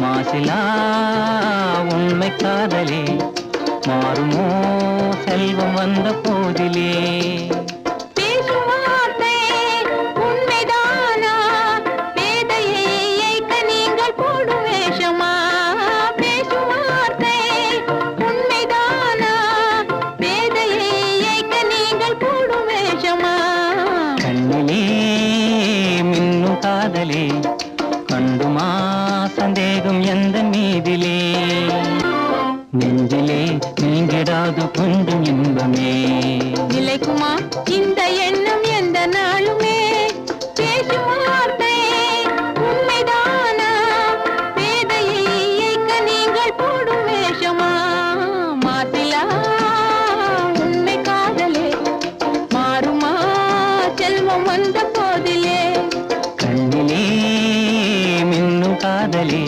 மாசிலா உண்மை காதலே மாறுமோ செல்வம் வந்த போதிலே காதலே கண்டுமா சந்தேகம் எந்த மீதிலே நெஞ்சிலே நீங்கிடாது கொஞ்சம் இன்பமே நிலைக்குமா இந்த எண்ணம் எந்த நாளுமே பேசும் வார்த்தை உண்மைதானா வேதையை இயக்க நீங்கள் போடும் வேஷமா மாசிலா உண்மை காதலே மாறுமா செல்வம் வந்த போதிலே கண்ணிலே மின்னும் காதலே